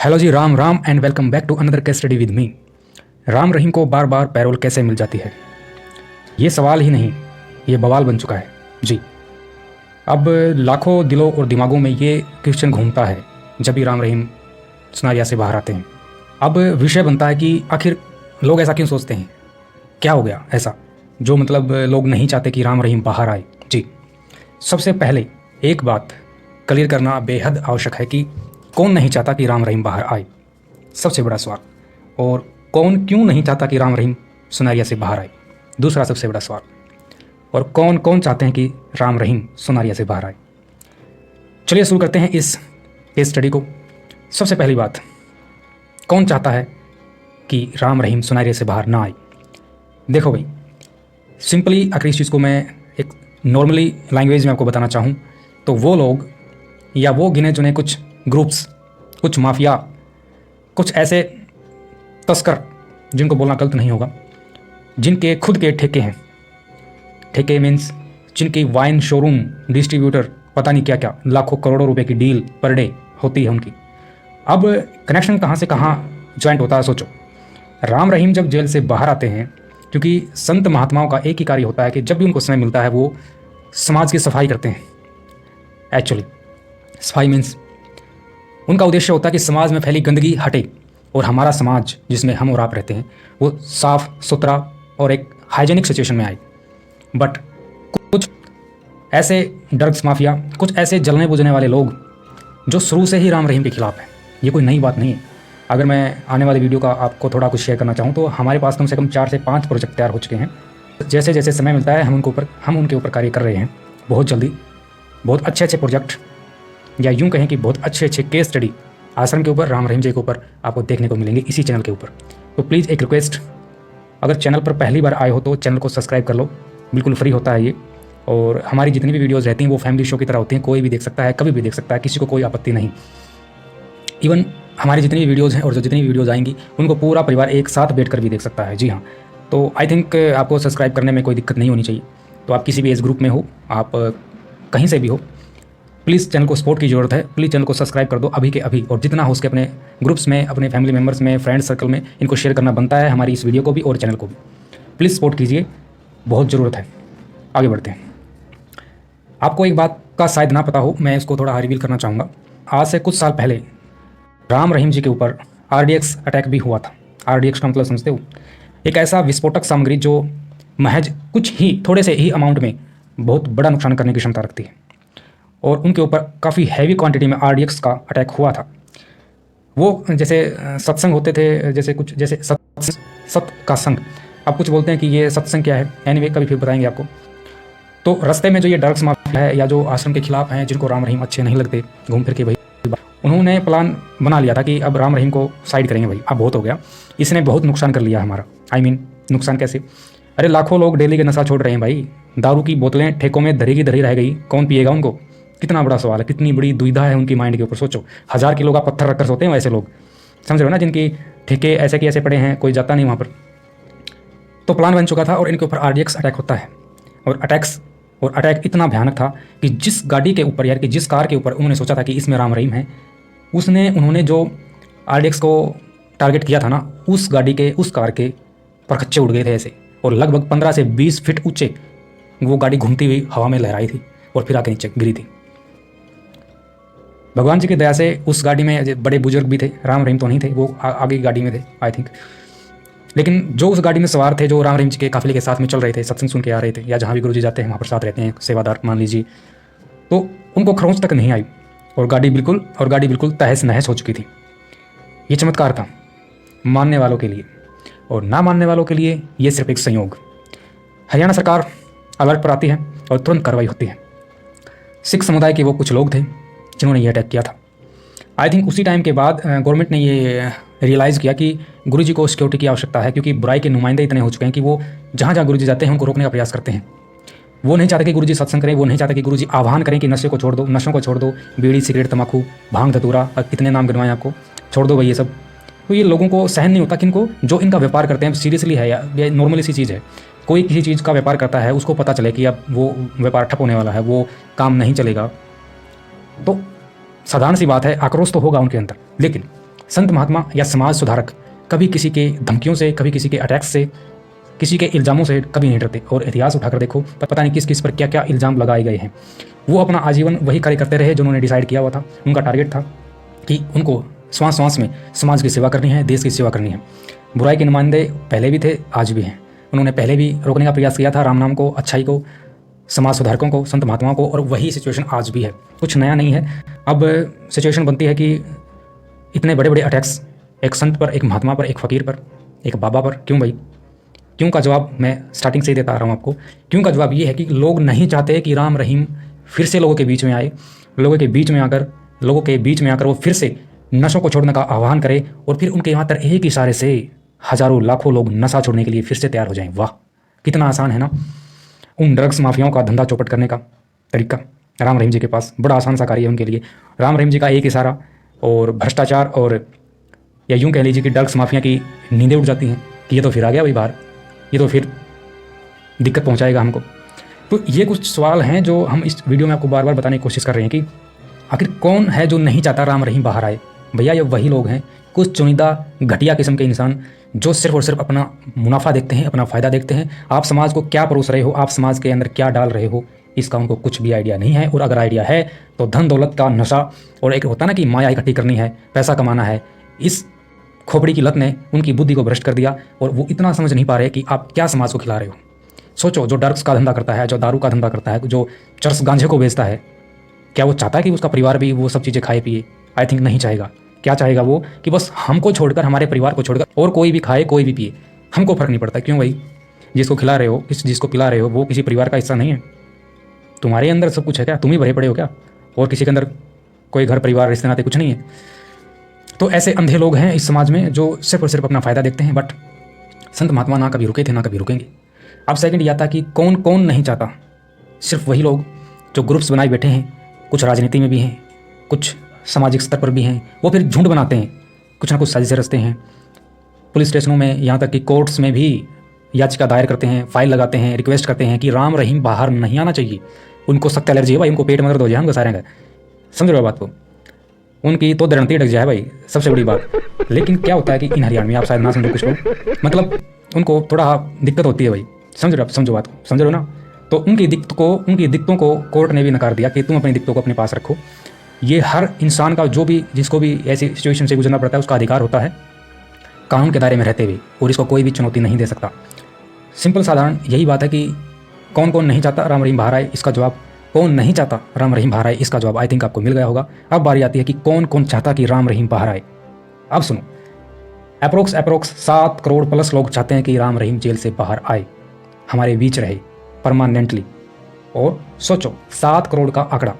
Hello ji, Ram Ram and welcome back to another case study with me. Ram Rahim को बार बार payroll कैसे मिल जाती है, ये सवाल ही नहीं, ये बवाल बन चुका है जी। अब लाखों दिलों और दिमागों में ये क्वेश्चन घूमता है जब भी राम रहीम सुनारिया से बाहर आते हैं। अब विषय बनता है कि आखिर लोग ऐसा क्यों सोचते हैं, क्या हो गया ऐसा जो मतलब लोग नहीं चाहते कि राम रहीम बाहर आए जी। सबसे पहले एक बात क्लियर करना बेहद आवश्यक है कि कौन नहीं चाहता कि राम रहीम बाहर आए, सबसे बड़ा सवाल। और कौन क्यों नहीं चाहता कि राम रहीम सुनारिया से बाहर आए, दूसरा सबसे बड़ा सवाल। और कौन कौन चाहते हैं कि राम रहीम सुनारिया से बाहर आए। चलिए शुरू करते हैं इस केस स्टडी को। सबसे पहली बात, कौन चाहता है कि राम रहीम सुनारिया से बाहर ना आए। देखो भाई, सिंपली अगर इस चीज़ को मैं एक नॉर्मली लैंग्वेज में आपको बताना चाहूँ तो वो लोग या वो गिने चुने कुछ ग्रुप्स, कुछ माफिया, कुछ ऐसे तस्कर जिनको बोलना गलत नहीं होगा, जिनके खुद के ठेके हैं, ठेके मीन्स जिनकी वाइन शोरूम, डिस्ट्रीब्यूटर, पता नहीं क्या क्या लाखों करोड़ों रुपए की डील पर डे होती है उनकी। अब कनेक्शन कहाँ से कहाँ ज्वाइंट होता है सोचो। राम रहीम जब जेल से बाहर आते हैं, क्योंकि संत महात्माओं का एक ही कार्य होता है कि जब भी उनको समय मिलता है वो समाज की सफाई करते हैं। एक्चुअली सफाई मीन्स उनका उद्देश्य होता है कि समाज में फैली गंदगी हटे और हमारा समाज जिसमें हम और आप रहते हैं वो साफ सुथरा और एक हाइजेनिक सिचुएशन में आए। बट कुछ ऐसे ड्रग्स माफिया, कुछ ऐसे जलने बुझने वाले लोग जो शुरू से ही राम रहीम के खिलाफ हैं, ये कोई नई बात नहीं है। अगर मैं आने वाली वीडियो का आपको थोड़ा कुछ शेयर करना चाहूँ तो हमारे पास कम से कम 4 से 5 प्रोजेक्ट तैयार हो चुके हैं। जैसे जैसे समय मिलता है हम उनके ऊपर कार्य कर रहे हैं। बहुत जल्दी बहुत अच्छे प्रोजेक्ट, या यूँ कहें कि बहुत अच्छे केस स्टडी आश्रम के ऊपर, राम रहीम जी के ऊपर आपको देखने को मिलेंगे इसी चैनल के ऊपर। तो प्लीज़ एक रिक्वेस्ट, अगर चैनल पर पहली बार आए हो तो चैनल को सब्सक्राइब कर लो, बिल्कुल फ्री होता है ये। और हमारी जितनी भी वीडियोज़ रहती हैं वो फैमिली शो की तरह होती हैं, कोई भी देख सकता है, कभी भी देख सकता है, किसी को कोई आपत्ति नहीं। इवन हमारी जितनी भी वीडियोज़ हैं और जो जितनी वीडियोज़ आएंगी उनको पूरा परिवार एक साथ बैठ कर भी देख सकता है। जी हाँ, तो आई थिंक आपको सब्सक्राइब करने में कोई दिक्कत नहीं होनी चाहिए। तो आप किसी भी एज ग्रुप में हो, आप कहीं से भी हो, प्लीज़ चैनल को सपोर्ट की ज़रूरत है। प्लीज़ चैनल को सब्सक्राइब कर दो अभी के अभी, और जितना हो उसके अपने ग्रुप्स में, अपने फैमिली मेम्बर्स में, फ्रेंड्स सर्कल में इनको शेयर करना बनता है, हमारी इस वीडियो को भी और चैनल को भी। प्लीज़ सपोर्ट कीजिए, बहुत ज़रूरत है। आगे बढ़ते हैं। आपको एक बात का शायद ना पता हो, मैं इसको थोड़ा रिवील करना चाहूँगा। आज से कुछ साल पहले राम रहीम जी के ऊपर RDX अटैक भी हुआ था। RDX का मतलब समझते हो? एक ऐसा विस्फोटक सामग्री जो महज कुछ ही थोड़े से ही अमाउंट में बहुत बड़ा नुकसान करने की क्षमता रखती है। और उनके ऊपर काफ़ी हैवी क्वांटिटी में RDX का अटैक हुआ था। वो जैसे सत्संग होते थे, जैसे कुछ जैसे सत का संग, अब कुछ बोलते हैं कि ये सत्संग क्या है, एनीवे कभी फिर बताएंगे आपको। तो रास्ते में जो ये ड्रग्स माफिया है या जो आश्रम के खिलाफ हैं, जिनको राम रहीम अच्छे नहीं लगते, घूम फिर के भाई उन्होंने प्लान बना लिया था कि अब राम रहीम को साइड करेंगे भाई, अब बहुत हो गया, इसने बहुत नुकसान कर लिया हमारा। नुकसान कैसे? अरे लाखों लोग डेली के नशा छोड़ रहे हैं भाई, दारू की बोतलें ठेकों में धरी की धरी रह गई, कौन पिएगा उनको? कितना बड़ा सवाल है, कितनी बड़ी दुविधा है उनकी माइंड के ऊपर। सोचो, 1000 किलो का पत्थर रखकर सोते हैं वैसे लोग, समझ रहे हो ना, जिनकी ठेके ऐसे के ऐसे पड़े हैं, कोई जाता नहीं वहाँ पर। तो प्लान बन चुका था और इनके ऊपर RDX अटैक होता है। और अटैक इतना भयानक था कि जिस गाड़ी के ऊपर, यार कि जिस कार के ऊपर उन्होंने सोचा था कि इसमें राम रहीम है, उन्होंने जो RDX को टारगेट किया था ना, उस गाड़ी के, उस कार के परखच्चे उड़ गए थे ऐसे, और लगभग 15 से 20 फीट ऊंचे वो गाड़ी घूमती हुई हवा में लहराई थी और फिर आके नीचे गिरी थी। भगवान जी की दया से उस गाड़ी में बड़े बुजुर्ग भी थे, राम रहीम तो नहीं थे, वो आगे की गाड़ी में थे आई थिंक। लेकिन जो उस गाड़ी में सवार थे, जो राम रहीम जी के काफिले के साथ में चल रहे थे, सत्संग सुन के आ रहे थे, या जहाँ भी गुरु जी जाते हैं वहाँ पर साथ रहते हैं, सेवादार मान लीजिए, तो उनको खरोंच तक नहीं आई और गाड़ी बिल्कुल तहस नहस हो चुकी थी। ये चमत्कार था मानने वालों के लिए, और ना मानने वालों के लिए ये सिर्फ एक संयोग। हरियाणा सरकार अलर्ट पर आती है और तुरंत कार्रवाई होती है। सिख समुदाय के वो कुछ लोग थे जिन्होंने ये अटैक किया था। आई थिंक उसी टाइम के बाद गवर्नमेंट ने ये रियलाइज़ किया कि गुरुजी को सिक्योरिटी की आवश्यकता है, क्योंकि बुराई के नुमाइंदे इतने हो चुके हैं कि वो जहाँ जहाँ गुरुजी जाते हैं उनको रोकने का प्रयास करते हैं। वो नहीं चाहते कि गुरुजी सत्संग करें, वो नहीं चाहते कि गुरुजी आह्वान करें कि नशे को छोड़ दो, नशों को छोड़ दो, बीड़ी सिगरेट तम्बाकू भांग धतूरा, कितने नाम गिनवाएं आपको, छोड़ दो भाई ये सब। तो ये लोगों को सहन नहीं होता कि इनको जो इनका व्यापार करते हैं सीरियसली है या नॉर्मली सी चीज़ है। कोई किसी चीज़ का व्यापार करता है, उसको पता चले कि अब वो व्यापार ठप होने वाला है, वो काम नहीं चलेगा, तो साधारण सी बात है आक्रोश तो होगा उनके अंदर। लेकिन संत महात्मा या समाज सुधारक कभी किसी के धमकियों से, कभी किसी के अटैक्स से, किसी के इल्ज़ामों से कभी नहीं डरते। और इतिहास उठाकर देखो, पता नहीं किस किस पर क्या क्या इल्ज़ाम लगाए गए हैं। वो अपना आजीवन वही कार्य करते रहे जो उन्होंने डिसाइड किया हुआ था। उनका टारगेट था कि उनको श्वास श्वास में समाज की सेवा करनी है, देश की सेवा करनी है। बुराई के नुमाइंदे पहले भी थे, आज भी हैं। उन्होंने पहले भी रोकने का प्रयास किया था राम नाम को, अच्छाई को, समाज सुधारकों को, संत महात्माओं को, और वही सिचुएशन आज भी है। कुछ नया नहीं है। अब सिचुएशन बनती है कि इतने बड़े बड़े अटैक्स एक संत पर, एक महात्मा पर, एक फ़कीर पर, एक बाबा पर, क्यों भाई? क्यों का जवाब मैं स्टार्टिंग से ही देता आ रहा हूँ आपको। क्यों का जवाब ये है कि लोग नहीं चाहते कि राम रहीम फिर से लोगों के बीच में आए, लोगों के बीच में आकर वो फिर से नशों को छोड़ने का आह्वान करे, और फिर उनके यहाँ तर एक इशारे से हज़ारों लाखों लोग नशा छोड़ने के लिए फिर से तैयार हो जाएं। वाह, कितना आसान है ना। उन ड्रग्स माफियाओं का धंधा चौपट करने का तरीका राम रहीम जी के पास बड़ा आसान सा कार्य है उनके लिए। राम रहीम जी का एक इशारा और भ्रष्टाचार, और या यूँ कह लीजिए कि ड्रग्स माफिया की नींदें उड़ जाती हैं कि ये तो फिर आ गया भाई बाहर, ये तो फिर दिक्कत पहुंचाएगा हमको। तो ये कुछ सवाल हैं जो हम इस वीडियो में आपको बार बार बताने की कोशिश कर रहे हैं कि आखिर कौन है जो नहीं चाहता राम रहीम बाहर आए। भैया ये वही लोग हैं, कुछ चुनिंदा घटिया किस्म के इंसान जो सिर्फ और सिर्फ अपना मुनाफा देखते हैं, अपना फ़ायदा देखते हैं। आप समाज को क्या परोस रहे हो, आप समाज के अंदर क्या डाल रहे हो, इसका उनको कुछ भी आइडिया नहीं है। और अगर आइडिया है तो धन दौलत का नशा, और एक होता ना कि माया इकट्ठी करनी है, पैसा कमाना है, इस खोपड़ी की लत ने उनकी बुद्धि को भ्रष्ट कर दिया। और वो इतना समझ नहीं पा रहे कि आप क्या समाज को खिला रहे हो। सोचो, जो ड्रग्स का धंधा करता है, जो दारू का धंधा करता है, जो चरस गांजे को बेचता है, क्या वो चाहता है कि उसका परिवार भी वो सब चीज़ें खाए पिए? आई थिंक नहीं चाहेगा। क्या चाहेगा वो कि बस हमको छोड़कर, हमारे परिवार को छोड़कर और कोई भी खाए, कोई भी पिए, हमको फ़र्क नहीं पड़ता। क्यों भाई? जिसको खिला रहे हो, जिसको पिला रहे हो, वो किसी परिवार का हिस्सा नहीं है? तुम्हारे अंदर सब कुछ है क्या? तुम ही भरे पड़े हो क्या? और किसी के अंदर कोई घर परिवार रिश्ते नाते कुछ नहीं है? तो ऐसे अंधे लोग हैं इस समाज में जो सिर्फ और सिर्फ अपना फ़ायदा देखते हैं। बट संत महात्मा ना कभी रुके थे, ना कभी रुकेंगे। अब सेकंड ये आता कि कौन कौन नहीं चाहता। सिर्फ वही लोग जो ग्रुप्स बनाए बैठे हैं, कुछ राजनीति में भी हैं, कुछ सामाजिक स्तर पर भी हैं। वो फिर झुंड बनाते हैं, कुछ ना कुछ साजिशें रचते हैं, पुलिस स्टेशनों में, यहाँ तक कि कोर्ट्स में भी याचिका दायर करते हैं, फाइल लगाते हैं, रिक्वेस्ट करते हैं कि राम रहीम बाहर नहीं आना चाहिए। उनको सख्त एलर्जी है भाई, उनको पेट में दर्द हो जाए, हमको सारे का, समझ रहे हो बात को? उनकी तो दरंती अटक जाए भाई, सबसे बड़ी बात। लेकिन क्या होता है कि इन हरियाणवी, आप शायद ना समझो कुछ लोग, मतलब उनको थोड़ा दिक्कत होती है भाई, समझ रहे हो? समझो बात को, समझ रहे हो ना? तो उनकी दिक्कतों को कोर्ट ने भी नकार दिया कि तुम अपनी दिक्कतों को अपने पास रखो। ये हर इंसान का, जो भी जिसको भी ऐसी सिचुएशन से गुजरना पड़ता है, उसका अधिकार होता है कानून के दायरे में रहते हुए, और इसको कोई भी चुनौती नहीं दे सकता। सिंपल साधारण यही बात है कि कौन कौन नहीं चाहता राम रहीम बाहर आए, इसका जवाब, कौन नहीं चाहता राम रहीम बाहर आए, इसका जवाब आई थिंक आपको मिल गया होगा। अब बारी आती है कि कौन कौन चाहता कि राम रहीम बाहर आए। अब सुनो, अप्रोक्स 7 करोड़ प्लस लोग चाहते हैं कि राम रहीम जेल से बाहर आए, हमारे बीच रहे परमानेंटली। और सोचो, 7 करोड़ का आंकड़ा,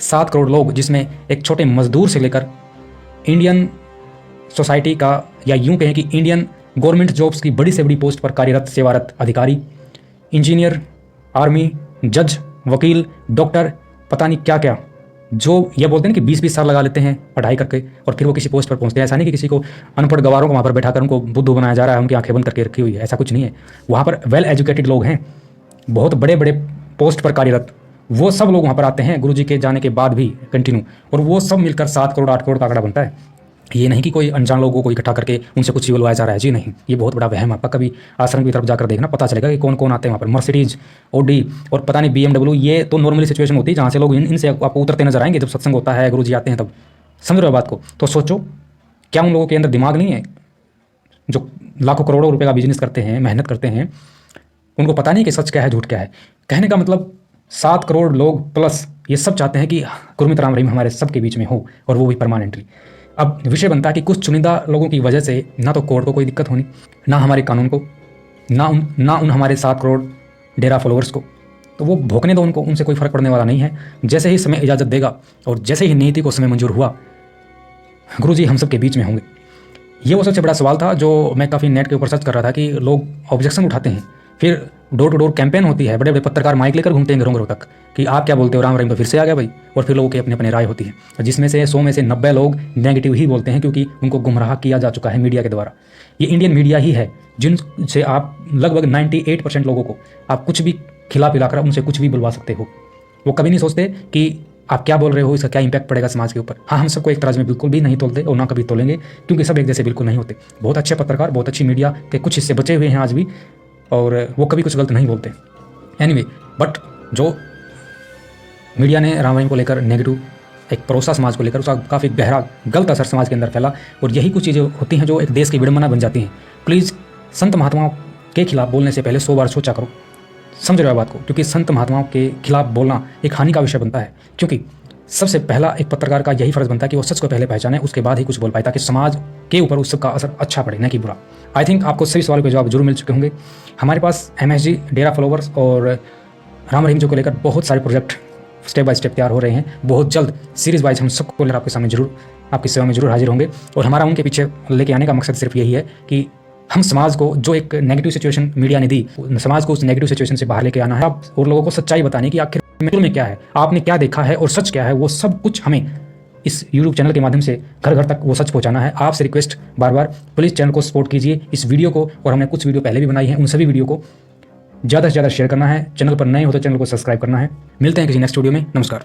7 करोड़ लोग, जिसमें एक छोटे मजदूर से लेकर इंडियन सोसाइटी का, या यूं कहें कि इंडियन गवर्नमेंट जॉब्स की बड़ी से बड़ी पोस्ट पर कार्यरत सेवारत अधिकारी, इंजीनियर, आर्मी, जज, वकील, डॉक्टर, पता नहीं क्या क्या, जो ये बोलते हैं कि 20-20 साल लगा लेते हैं पढ़ाई करके और फिर वो किसी पोस्ट पर पहुंचते हैं। ऐसा नहीं कि किसी को अनपढ़ गवारों को वहाँ पर बैठाकर उनको बुद्धू बनाया जा रहा है, उनकी आंखें बंद करके रखी हुई है, ऐसा कुछ नहीं है। वहाँ पर वेल एजुकेटेड लोग हैं, बहुत बड़े बड़े पोस्ट पर कार्यरत, वो सब लोग वहाँ पर आते हैं गुरुजी के जाने के बाद भी कंटिन्यू, और वो सब मिलकर 7 करोड़ 8 करोड़ का आंकड़ा बनता है। ये नहीं कि कोई अनजान लोगों को इकट्ठा करके उनसे कुछ बुलवाया जा रहा है, जी नहीं, ये बहुत बड़ा वहम। आपका कभी आश्रम की तरफ जाकर देखना, पता चलेगा कि कौन कौन आते हैं वहाँ पर। मर्सिडीज, ऑडी और पता नहीं BMW, ये तो नॉर्मली सिचुएशन होती है जहाँ से लोग इनसे आपको उतरते नजर आएंगे जब सत्संग होता है, गुरुजी आते हैं तब। समझ रहे हो बात को? तो सोचो, क्या उन लोगों के अंदर दिमाग नहीं है जो लाखों करोड़ों रुपये का बिजनेस करते हैं, मेहनत करते हैं? उनको पता नहीं कि सच क्या है, झूठ क्या है। कहने का मतलब 7 करोड़ लोग प्लस ये सब चाहते हैं कि गुरमीत राम रहीम हमारे सबके बीच में हो, और वो भी परमानेंटली। अब विषय बनता है कि कुछ चुनिंदा लोगों की वजह से ना तो कोर्ट को कोई दिक्कत होनी, ना हमारे कानून को, ना उन हमारे 7 करोड़ डेरा फॉलोअर्स को। तो वो भोंकने दो उनको, उनसे कोई फर्क पड़ने वाला नहीं है। जैसे ही समय इजाज़त देगा और जैसे ही नीति को समय मंजूर हुआ, गुरुजी हम सब के बीच में होंगे। ये वो सबसे बड़ा सवाल था जो मैं काफ़ी नेट के ऊपर सर्च कर रहा था कि लोग ऑब्जेक्शन उठाते हैं, फिर डोर टू डोर कैंपेन होती है, बड़े बड़े पत्रकार माइक लेकर घूमते हैं घरों घरों तक कि आप क्या बोलते हो, राम रहीम तो फिर से आ गया भाई। और फिर लोगों की अपने अपने राय होती है, जिसमें से 100 में से 90 लोग नेगेटिव ही बोलते हैं, क्योंकि उनको गुमराह किया जा चुका है मीडिया के द्वारा। ये इंडियन मीडिया ही है जिनसे आप लगभग 98% लोगों को आप कुछ भी खिला पिला कर उनसे कुछ भी बुलवा सकते हो। वो कभी नहीं सोचते कि आप क्या बोल रहे हो, इसका क्या इंपैक्ट पड़ेगा समाज के ऊपर। हाँ, हम सबको एक तराज में बिल्कुल भी नहीं तोलते और ना कभी तोलेंगे, क्योंकि सब एक जैसे बिल्कुल नहीं होते। बहुत अच्छे पत्रकार, बहुत अच्छी मीडिया के कुछ हिस्से बचे हुए हैं आज भी, और वो कभी कुछ गलत नहीं बोलते। एनीवे, बट जो मीडिया ने राम रहीम को लेकर नेगेटिव एक परोसा समाज को लेकर, उसका काफ़ी गहरा गलत असर समाज के अंदर फैला, और यही कुछ चीज़ें होती हैं जो एक देश की विडंबना बन जाती हैं। प्लीज़ संत महात्माओं के खिलाफ बोलने से पहले 100 बार सोचा करो। समझ रहे हो बात को, क्योंकि संत महात्माओं के खिलाफ बोलना एक हानि का विषय बनता है। क्योंकि सबसे पहला एक पत्रकार का यही फर्ज बनता है कि वो सच को पहले पहचाने, उसके बाद ही कुछ बोल पाए, ताकि समाज के ऊपर उस सबका असर अच्छा पड़े, न कि बुरा। आई थिंक आपको सभी सवालों के जवाब जरूर मिल चुके होंगे। हमारे पास MSG, डेरा फॉलोवर्स और राम रहीम जी को लेकर बहुत सारे प्रोजेक्ट स्टेप बाय स्टेप तैयार हो रहे हैं। बहुत जल्द सीरीज वाइज हम सबको लेकर आपके सामने जरूर, आपकी सेवा में जरूर हाजिर होंगे। और हमारा उनके पीछे लेके आने का मकसद सिर्फ यही है कि हम समाज को, जो एक नेगेटिव सिचुएशन मीडिया ने दी, समाज को उस नेगेटिव सिचुएशन से बाहर लेके आना है और लोगों को सच्चाई बतानी कि आखिर में क्या है, आपने क्या देखा है और सच क्या है, वो सब कुछ हमें इस यूट्यूब चैनल के माध्यम से घर घर तक वो सच पहुंचाना है। आपसे request bar bar, please channel को सपोर्ट कीजिए, इस वीडियो को, और हमने कुछ वीडियो पहले भी बनाई है, उन सभी वीडियो को ज़्यादा से ज़्यादा शेयर करना है। चैनल पर नए हो तो चैनल को सब्सक्राइब करना है। मिलते हैं किसी नेक्स्ट वीडियो में। नमस्कार।